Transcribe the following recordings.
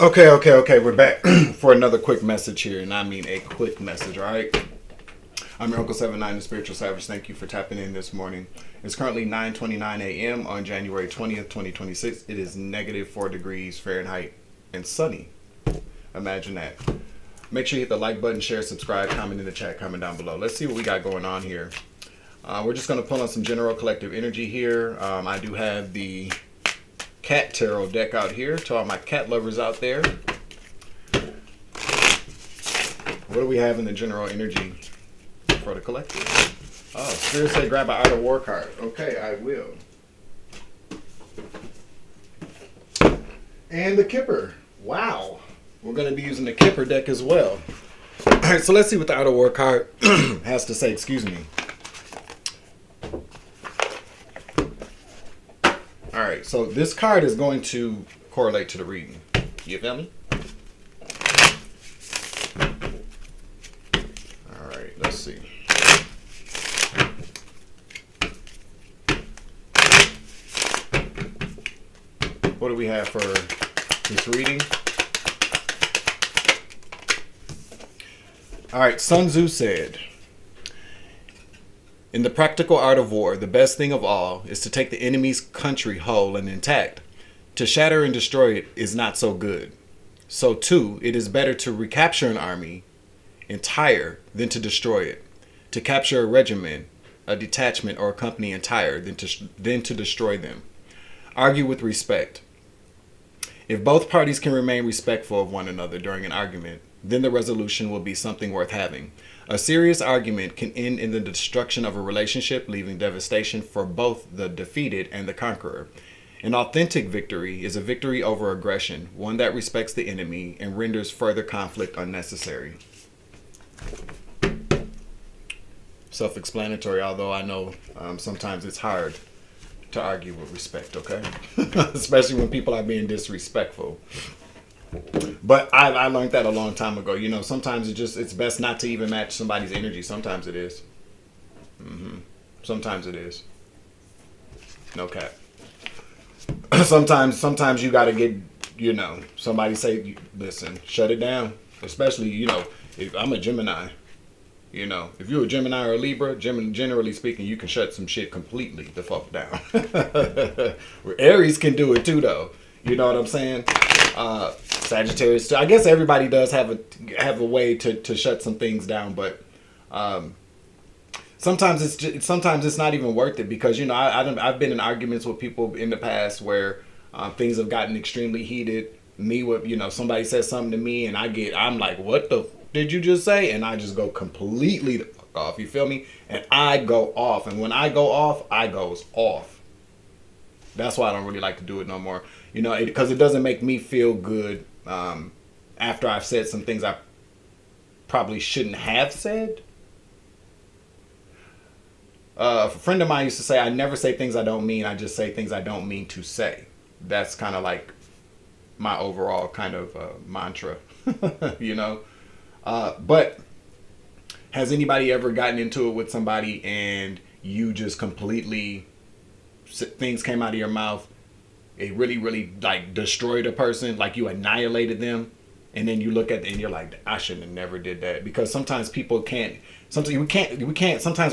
Okay. We're back for another quick message here, and I mean a quick message, all right? I'm your Uncle 79, the Spiritual Savage. Thank you for tapping in this morning. It's currently 9:29 a.m. on January 20th, 2026. It is negative 4 degrees Fahrenheit and sunny. Imagine that. Make sure you hit the like button, share, subscribe, comment in the chat, comment down below. Let's see what we got going on here. We're just going to pull on some general collective energy here. I do have the cat tarot deck out here to all my cat lovers out there. What do we have in the general energy for the collective? Oh, Spirit said grab an Art of War card. Okay, I will. And the Kipper. Wow. We're going to be using the Kipper deck as well. All right, so let's see what the Art of War card has to say. Excuse me. All right, so this card is going to correlate to the reading. You feel me? All right, let's see. What do we have for this reading? All right, Sun Tzu said, in the practical art of war, the best thing of all is to take the enemy's country whole and intact. To shatter and destroy it is not so good. So too, it is better to recapture an army entire than to destroy it. To capture a regiment, a detachment, or a company entire than to destroy them. Argue with respect. If both parties can remain respectful of one another during an argument, then the resolution will be something worth having. A serious argument can end in the destruction of a relationship, leaving devastation for both the defeated and the conqueror. An authentic victory is a victory over aggression, one that respects the enemy and renders further conflict unnecessary. Self-explanatory, although I know sometimes it's hard to argue with respect, okay? Especially when people are being disrespectful. But I learned that a long time ago. You know, sometimes it's best not to even match somebody's energy. Sometimes it is. Sometimes it is. No cap. Sometimes you got to get, you know, somebody say, listen, shut it down. Especially, you know, if I'm a Gemini. You know, if you're a Gemini or a Libra, generally speaking, you can shut some shit completely the fuck down. Aries can do it too, though. You know what I'm saying? Sagittarius, I guess everybody does have a way to shut some things down, but sometimes it's not even worth it, because, you know, I've been in arguments with people in the past where things have gotten extremely heated. You know, somebody says something to me and I'm like, what the did you just say? And I just go completely the fuck off. You feel me? And I go off, and when I go off, I goes off. That's why I don't really like to do it no more. You know, because it doesn't make me feel good after I've said some things I probably shouldn't have said. A friend of mine used to say, I never say things I don't mean. I just say things I don't mean to say. That's kind of like my overall kind of mantra, you know. But has anybody ever gotten into it with somebody and you just completely, things came out of your mouth, it really, really like destroyed a person, like you annihilated them, and then you look at it and you're like, I shouldn't have never did that? Because sometimes people can't, sometimes we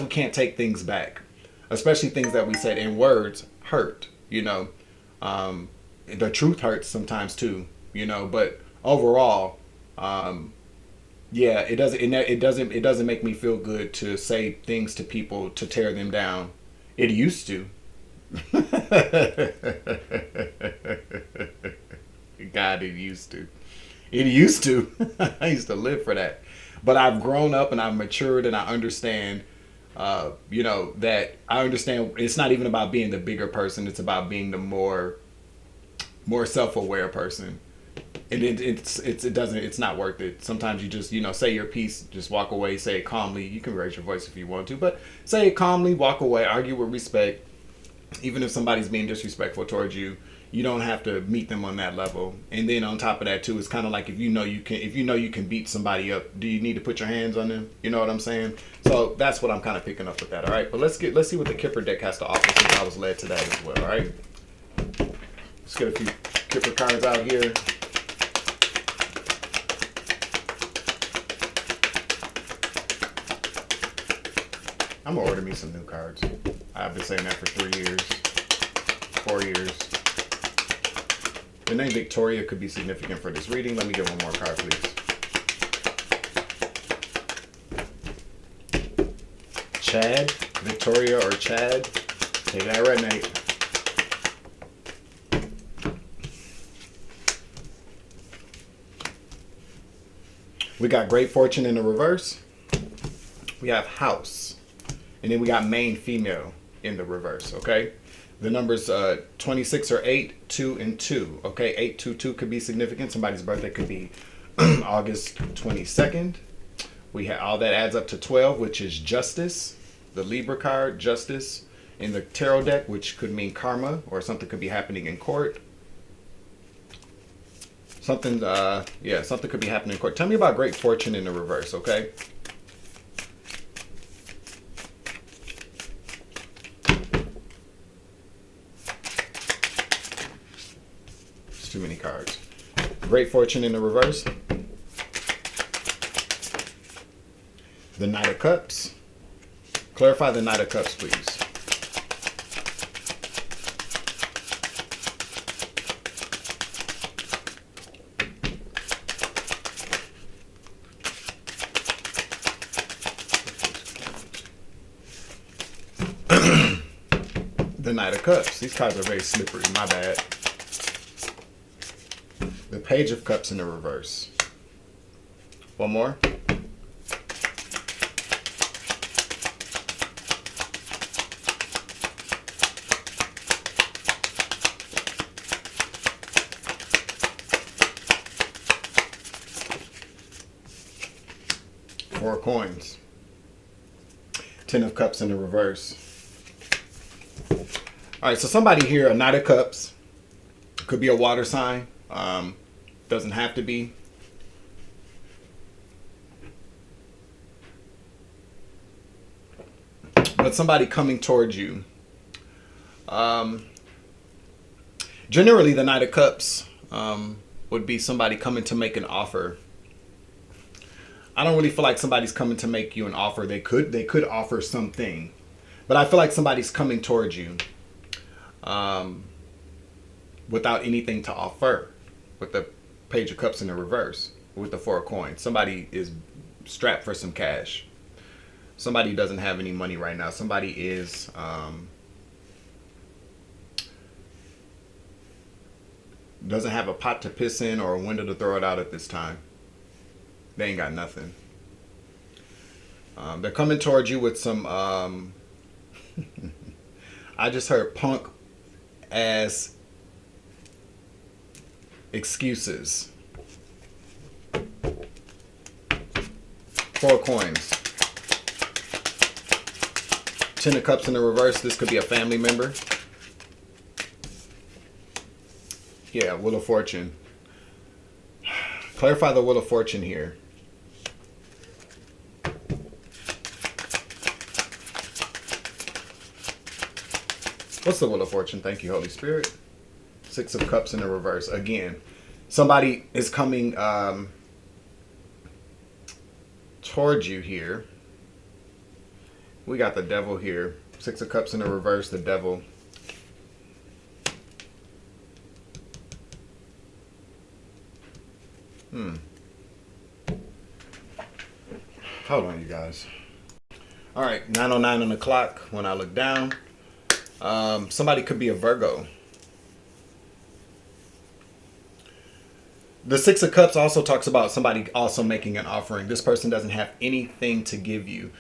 can't take things back, especially things that we said, and words hurt, you know. The truth hurts sometimes too, you know, but overall, yeah, it doesn't make me feel good to say things to people to tear them down. It used to. God, it used to. It used to. I used to live for that. But I've grown up and I've matured and I understand, you know, that I understand it's not even about being the bigger person. It's about being the more self-aware person. And it's not worth it. Sometimes you just, you know, say your piece, just walk away, say it calmly. You can raise your voice if you want to, but say it calmly, walk away, argue with respect. Even if somebody's being disrespectful towards you, you don't have to meet them on that level. And then on top of that too, it's kind of like if you know you can beat somebody up, do you need to put your hands on them? You know what I'm saying? So that's what I'm kind of picking up with that. All right, but let's see what the Kipper deck has to offer, since I was led to that as well. All right, let's get a few Kipper cards out here. I'm gonna order me some new cards. I've been saying that for 3 years, 4 years. The name Victoria could be significant for this reading. Let me get one more card, please. Chad, Victoria or Chad. Take that red, Nate. We got great fortune in the reverse. We have house. And then we got main female in the reverse, okay? The numbers 26 or 8, 2, and 2. Okay, 822 could be significant. Somebody's birthday could be August 22nd. We have all that adds up to 12, which is justice. The Libra card, justice, in the tarot deck, which could mean karma or something could be happening in court. Something, something could be happening in court. Tell me about great fortune in the reverse, okay? Too many cards. Great fortune in the reverse. The Knight of Cups. Clarify the Knight of Cups, please. The Knight of Cups. These cards are very slippery. My bad. The Page of Cups in the reverse. One more. Four coins. Ten of Cups in the reverse. All right, so somebody here, a Knight of Cups, could be a water sign. Doesn't have to be. But somebody coming towards you. Generally, the Knight of Cups would be somebody coming to make an offer. I don't really feel like somebody's coming to make you an offer. They could offer something. But I feel like somebody's coming towards you without anything to offer. With the Page of Cups in the reverse, with the Four of Coins. Somebody is strapped for some cash. Somebody doesn't have any money right now. Somebody is doesn't have a pot to piss in or a window to throw it out at this time. They ain't got nothing. They're coming towards you with some I just heard punk ass excuses. Four coins. Ten of Cups in the reverse. This could be a family member. Yeah, Wheel of Fortune. Clarify the Wheel of Fortune here. What's the Wheel of Fortune? Thank you, Holy Spirit. Six of Cups in the reverse. Again, somebody is coming towards you here. We got the Devil here. Six of Cups in the reverse, the Devil. Hold on, you guys. All right, 9:09 on the clock when I look down. Somebody could be a Virgo. The Six of Cups also talks about somebody also making an offering. This person doesn't have anything to give you.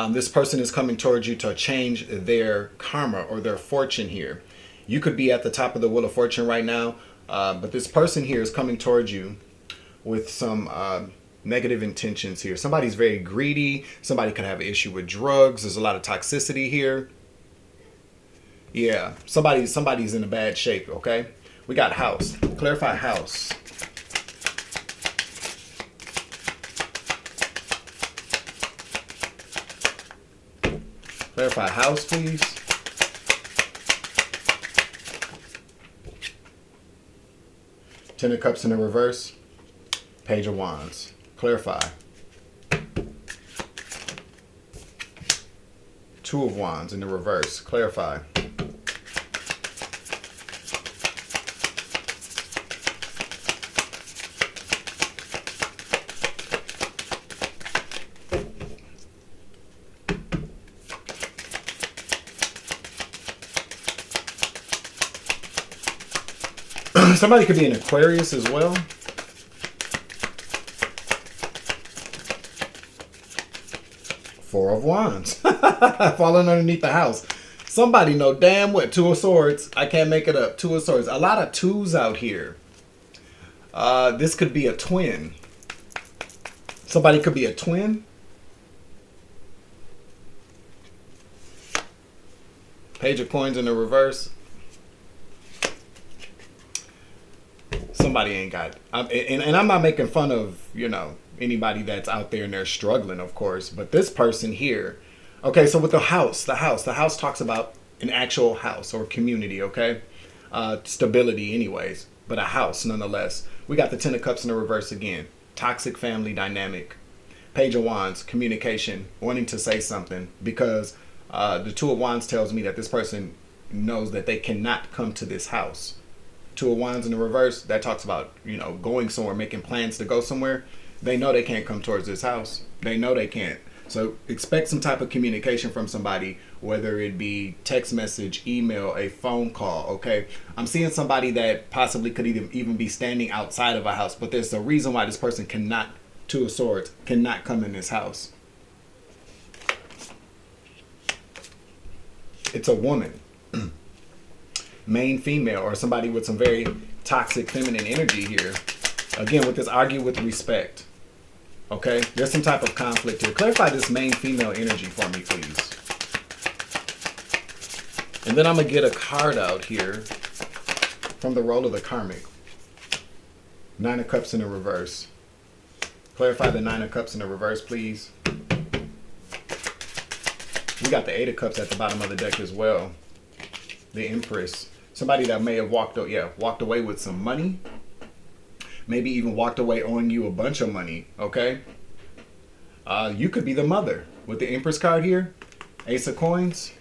This person is coming towards you to change their karma or their fortune here. You could be at the top of the Wheel of Fortune right now, but this person here is coming towards you with some negative intentions here. Somebody's very greedy. Somebody could have an issue with drugs. There's a lot of toxicity here. Yeah, somebody's in a bad shape, okay? We got house. Clarify house. Clarify house, please. Ten of Cups in the reverse. Page of Wands. Clarify. Two of Wands in the reverse. Clarify. Somebody could be an Aquarius as well. Four of Wands. Falling underneath the house. Somebody know damn what. Two of Swords. I can't make it up. Two of Swords. A lot of twos out here. This could be a twin. Somebody could be a twin. Page of Coins in the reverse. Somebody ain't got, and I'm not making fun of, you know, anybody that's out there and they're struggling, of course, but this person here, okay, so with the house talks about an actual house or community, okay, stability anyways, but a house nonetheless. We got the Ten of Cups in the reverse again, toxic family dynamic. Page of Wands, communication, wanting to say something, because the Two of Wands tells me that this person knows that they cannot come to this house. Two of Wands in the reverse, that talks about, you know, going somewhere, making plans to go somewhere. They know they can't come towards this house. They know they can't. So expect some type of communication from somebody, whether it be text message, email, a phone call, okay? I'm seeing somebody that possibly could even be standing outside of a house, but there's a reason why this person cannot, Two of Swords, cannot come in this house. It's a woman. Main female, or somebody with some very toxic feminine energy here. Again, with this, argue with respect. Okay, there's some type of conflict here. Clarify this main female energy for me, please. And then I'm gonna get a card out here from the roll of the karmic. Nine of Cups in the reverse. Clarify the Nine of Cups in the reverse, please. We got the Eight of Cups at the bottom of the deck as well. The Empress. Somebody that may have walked away with some money. Maybe even walked away owing you a bunch of money, okay? You could be the mother. With the Empress card here, Ace of Coins,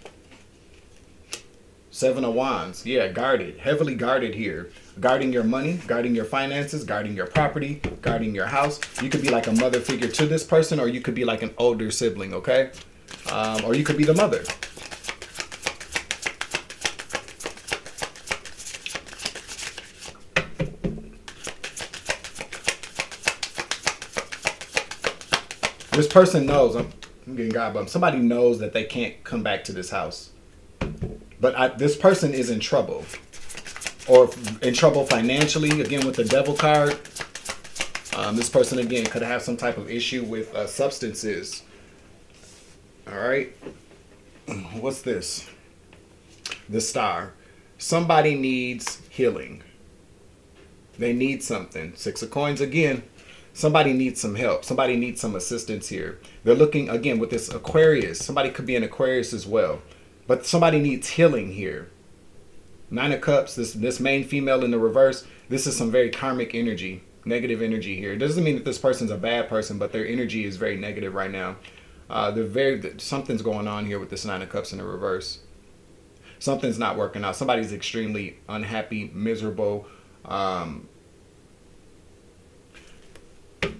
Seven of Wands. Yeah, guarded, heavily guarded here. Guarding your money, guarding your finances, guarding your property, guarding your house. You could be like a mother figure to this person, or you could be like an older sibling, okay? Or you could be the mother. This person knows, I'm getting God bummed. Somebody knows that they can't come back to this house. But this person is in trouble. Or in trouble financially, again with the Devil card. This person, again, could have some type of issue with substances. All right. What's this? The Star. Somebody needs healing. They need something. Six of Coins again. Somebody needs some help. Somebody needs some assistance here. They're looking, again, with this Aquarius. Somebody could be an Aquarius as well. But somebody needs healing here. Nine of Cups, this main female in the reverse. This is some very karmic energy, negative energy here. It doesn't mean that this person's a bad person, but their energy is very negative right now. Something's going on here with this Nine of Cups in the reverse. Something's not working out. Somebody's extremely unhappy, miserable.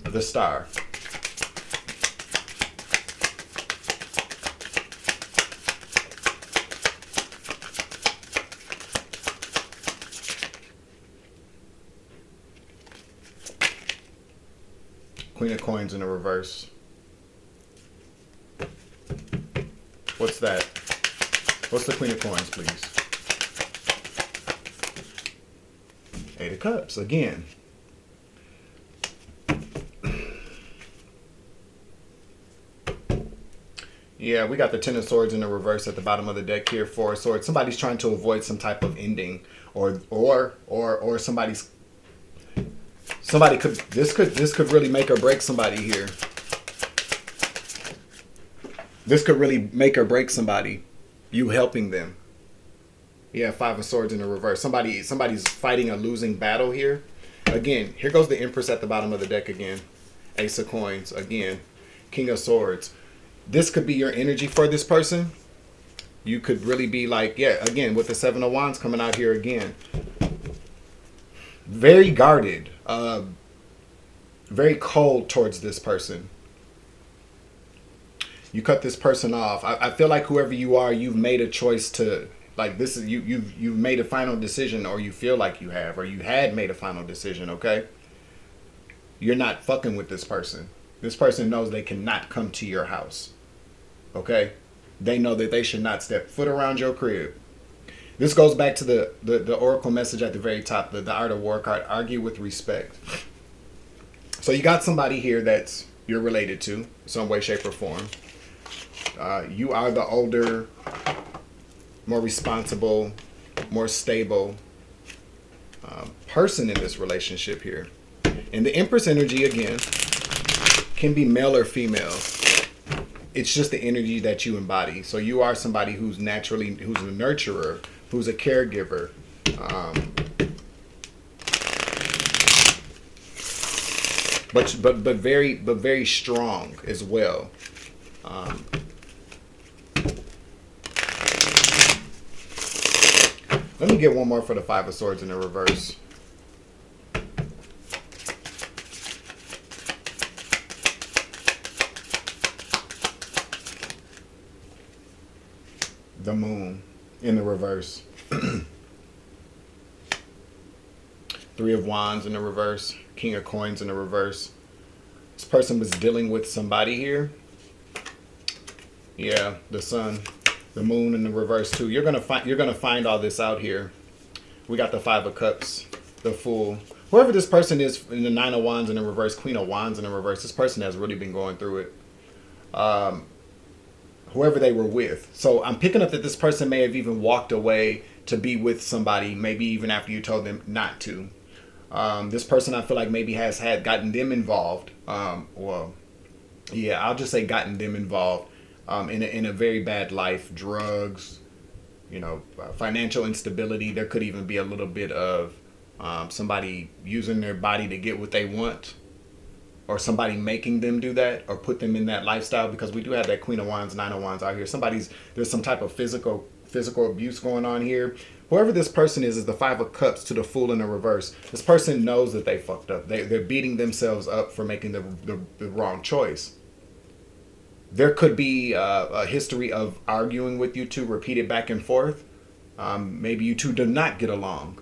The Star. Queen of Coins in the reverse. What's that? What's the Queen of Coins, please? Eight of Cups again. Yeah, we got the Ten of Swords in the reverse at the bottom of the deck here. Four of Swords. Somebody's trying to avoid some type of ending, or somebody could this could really make or break somebody here. This could really make or break somebody. You helping them. Yeah, Five of Swords in the reverse. Somebody's fighting a losing battle here. Again, here goes the Empress at the bottom of the deck again. Ace of Coins again. King of Swords. This could be your energy for this person. You could really be like, yeah, again, with the Seven of Wands coming out here again. Very guarded. Very cold towards this person. You cut this person off. I feel like whoever you are, you've made a choice to, like, this is you've made a final decision, or you feel like you have, or you had made a final decision, okay? You're not fucking with this person. This person knows they cannot come to your house. Okay? They know that they should not step foot around your crib. This goes back to the oracle message at the very top, the Art of War card, argue with respect. So you got somebody here that's you're related to, some way, shape, or form. You are the older, more responsible, more stable person in this relationship here. And the Empress energy, again, can be male or female. It's just the energy that you embody. So you are somebody who's naturally, who's a nurturer, who's a caregiver. But very strong as well. Let me get one more for the Five of Swords in the reverse. The Moon in the reverse. Three of Wands in the reverse. King of Coins in the reverse. This person was dealing with somebody here. Yeah, the Sun. The Moon in the reverse too. You're gonna find all this out here. We got the Five of Cups, the Fool. Whoever this person is in the Nine of Wands in the reverse, Queen of Wands in the reverse, this person has really been going through it. Whoever they were with. So I'm picking up that this person may have even walked away to be with somebody, maybe even after you told them not to. This person I feel like maybe has gotten them involved. Well, yeah, I'll just say gotten them involved. In a very bad life, drugs, financial instability. There could even be a little bit of somebody using their body to get what they want, or somebody making them do that or put them in that lifestyle, because we do have that Queen of Wands, Nine of Wands out here. There's some type of physical abuse going on here. Whoever this person is the Five of Cups to the Fool in the reverse. This person knows that they fucked up. They're beating themselves up for making the wrong choice. There could be a history of arguing with you two, repeated back and forth. Maybe you two do not get along.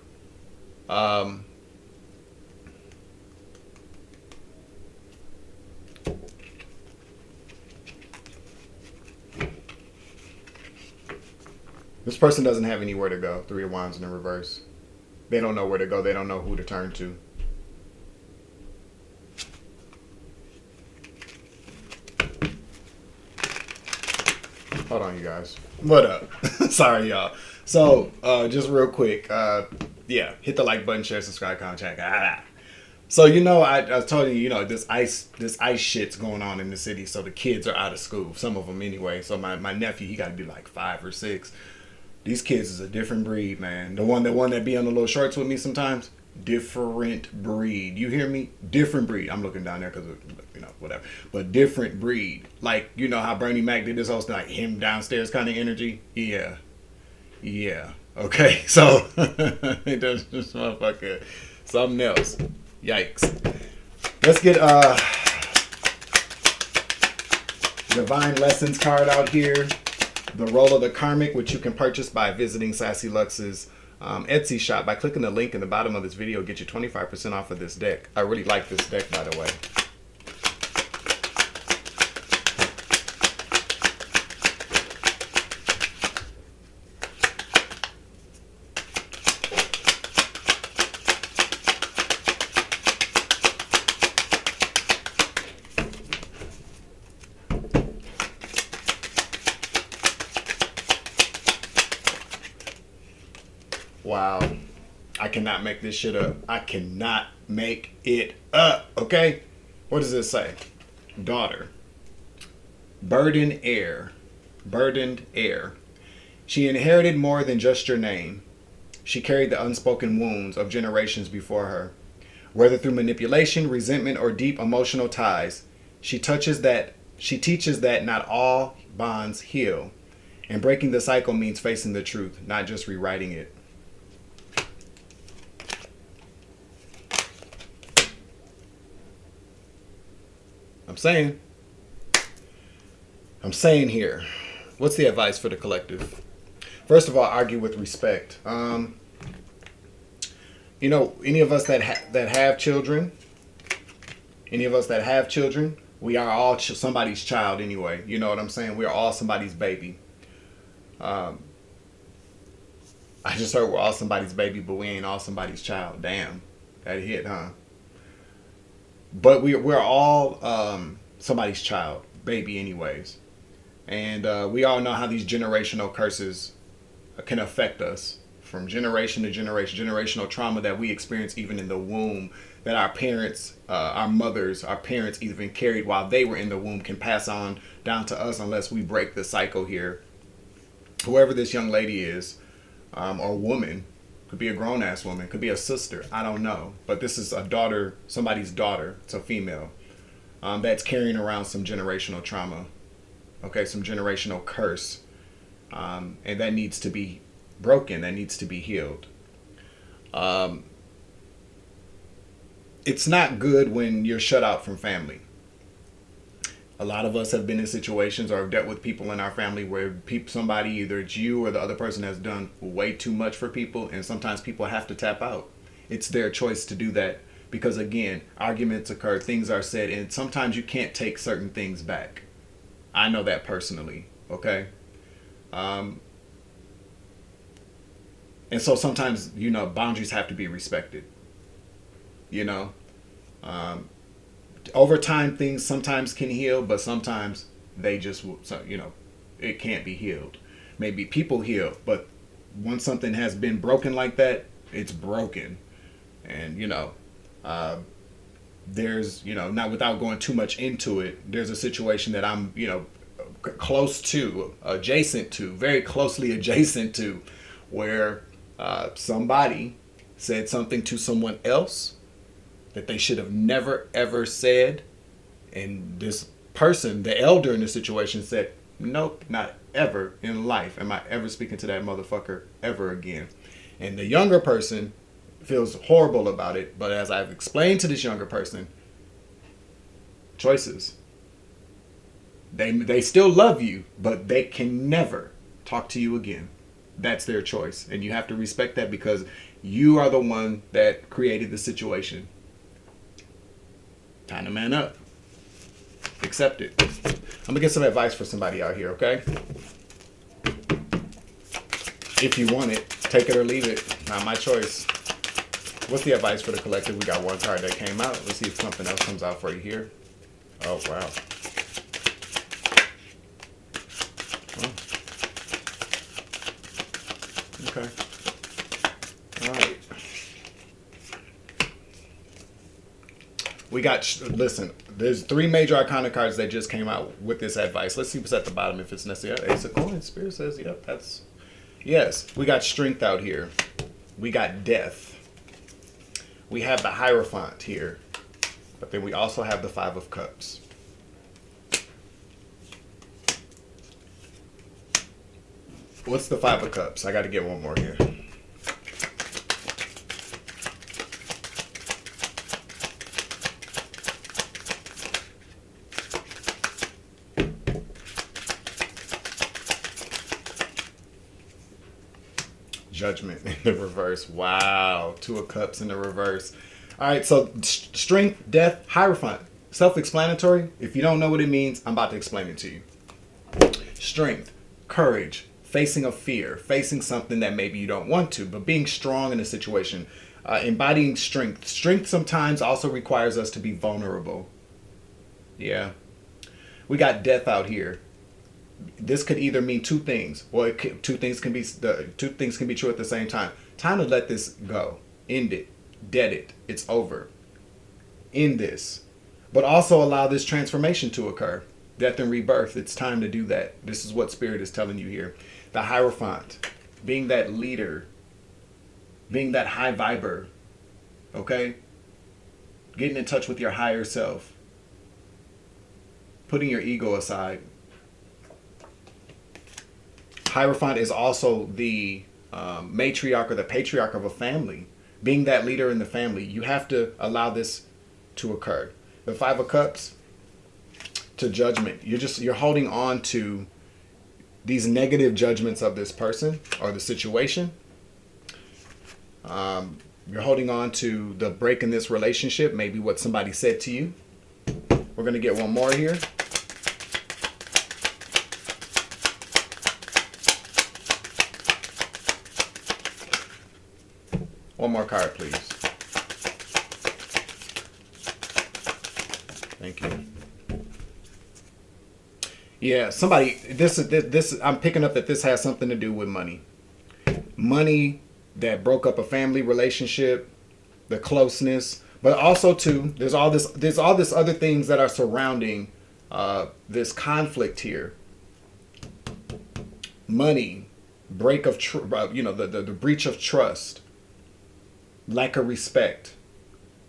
This person doesn't have anywhere to go. Three of Wands in the reverse. They don't know where to go. They don't know who to turn to. Hold on, you guys. What up? Sorry, y'all. So, just real quick. Yeah, hit the like button, share, subscribe, comment, check. So, I told you, this ice shit's going on in the city. So the kids are out of school. Some of them anyway. So my nephew, he got to be like 5 or 6. These kids is a different breed, man. The one that be on the little shorts with me sometimes. Different breed. You hear me? Different breed. I'm looking down there because whatever. But different breed. Like, how Bernie Mac did this whole thing, like him downstairs kind of energy? Yeah. Okay. So, it does this motherfucker something else. Yikes. Let's get Divine Lessons card out here. The Roll of the Karmic, which you can purchase by visiting Sassy Lux's Etsy shop by clicking the link in the bottom of this video. Get you 25% off of this deck. I really like this deck, by the way. Wow. I cannot make this shit up. I cannot make it up. Okay? What does this say? Daughter. Burdened heir. She inherited more than just your name. She carried the unspoken wounds of generations before her. Whether through manipulation, resentment, or deep emotional ties, she teaches that not all bonds heal. And breaking the cycle means facing the truth, not just rewriting it. I'm saying here, what's the advice for the collective? First of all, argue with respect. You know, any of us that have children, we are all somebody's child anyway. You know what I'm saying? We're all somebody's baby. I just heard we're all somebody's baby, but we ain't all somebody's child. Damn, that hit, huh? But we're all somebody's child, baby anyways. And we all know how these generational curses can affect us from generation to generation, generational trauma that we experience even in the womb, that our parents, our mothers, our parents even carried while they were in the womb, can pass on down to us unless we break the cycle here. Whoever this young lady is, or woman, could be a grown-ass woman, could be a sister, I don't know. But this is a daughter, somebody's daughter, it's a female, that's carrying around some generational trauma, okay, some generational curse. And that needs to be broken, that needs to be healed. It's not good when you're shut out from family. A lot of us have been in situations or have dealt with people in our family where somebody, either it's you or the other person, has done way too much for people, and sometimes people have to tap out. It's their choice to do that because, again, arguments occur, things are said, and sometimes you can't take certain things back. I know that personally, okay? And so sometimes, you know, boundaries have to be respected, you know? Over time, things sometimes can heal, but sometimes they just, you know, it can't be healed. Maybe people heal, but once something has been broken like that, it's broken. And, you know, there's, you know, not without going too much into it, there's a situation that I'm, you know, close to, adjacent to, very closely adjacent to, where somebody said something to someone else that they should have never ever said, and this person, the elder in the situation, said, nope, not ever in life am I ever speaking to that motherfucker ever again. And the younger person feels horrible about it, but as I've explained to this younger person, choices. They still love you, but they can never talk to you again. That's their choice, and you have to respect that because you are the one that created the situation. Time to man up. Accept it. I'm gonna get some advice for somebody out here, okay? If you want it, take it or leave it. Not my choice. What's the advice for the collective? We got one card that came out. Let's see if something else comes out for you here. Oh, wow. Oh. Okay. All right. We got, listen, there's 3 major arcana cards that just came out with this advice. Let's see what's at the bottom if it's necessary. Ace of Coins. Spirit says, yep, that's, yes. We got Strength out here. We got Death. We have the Hierophant here. But then we also have the 5 of Cups. What's the 5 of Cups? I got to get one more here. Judgment in the reverse. Wow. 2 of Cups in the reverse. All right, so Strength, Death, Hierophant. Self-explanatory. If you don't know what it means, I'm about to explain it to you. Strength, courage, facing a fear, facing something that maybe you don't want to, but being strong in a situation, embodying strength. Strength sometimes also requires us to be vulnerable. Yeah. We got Death out here. This could either mean 2 things, or two things can be true at the same time. Time to let this go, end it, dead it. It's over. End this, but also allow this transformation to occur. Death and rebirth. It's time to do that. This is what Spirit is telling you here. The Hierophant, being that leader, being that high viber. Okay, getting in touch with your higher self, putting your ego aside. Hierophant is also the matriarch or the patriarch of a family. Being that leader in the family, you have to allow this to occur. The Five of Cups to judgment. You're holding on to these negative judgments of this person or the situation. You're holding on to the break in this relationship, maybe what somebody said to you. We're going to get one more here. One more card, please. Thank you. Yeah, somebody, this I'm picking up that this has something to do with money. Money that broke up a family relationship, the closeness, but also too, there's all this other things that are surrounding this conflict here. Money, break of the breach of trust, lack of respect,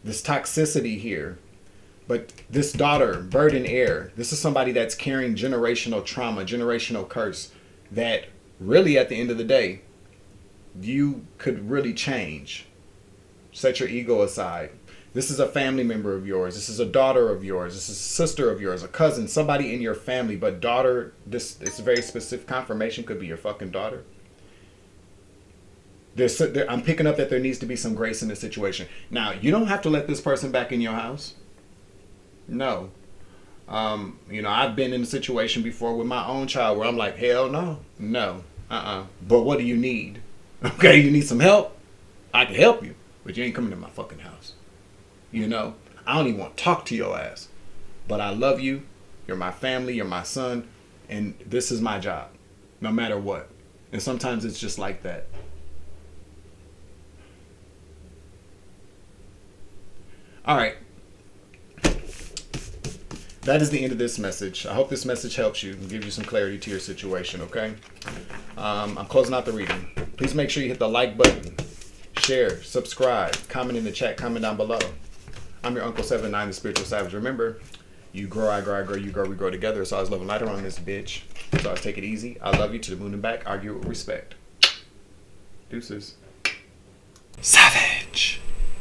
this toxicity here. But this daughter, burden heir, this is somebody that's carrying generational trauma, generational curse that really at the end of the day, you could really change. Set your ego aside. This is a family member of yours. This is a daughter of yours. This is a sister of yours, a cousin, somebody in your family. But daughter, it's a very specific confirmation, could be your fucking daughter. I'm picking up that there needs to be some grace in the situation. Now, you don't have to let this person back in your house. No. I've been in a situation before with my own child where I'm like, hell no. No. But what do you need? Okay, you need some help? I can help you. But you ain't coming to my fucking house. I don't even want to talk to your ass. But I love you. You're my family. You're my son. And this is my job. No matter what. And sometimes it's just like that. All right. That is the end of this message. I hope this message helps you and gives you some clarity to your situation, okay? I'm closing out the reading. Please make sure you hit the like button, share, subscribe, comment in the chat, comment down below. I'm your Uncle 79, the Spiritual Savage. Remember, you grow, I grow, I grow, you grow, we grow together. So I was loving lighter on this bitch. So I take it easy. I love you to the moon and back. Argue with respect. Deuces. Savage.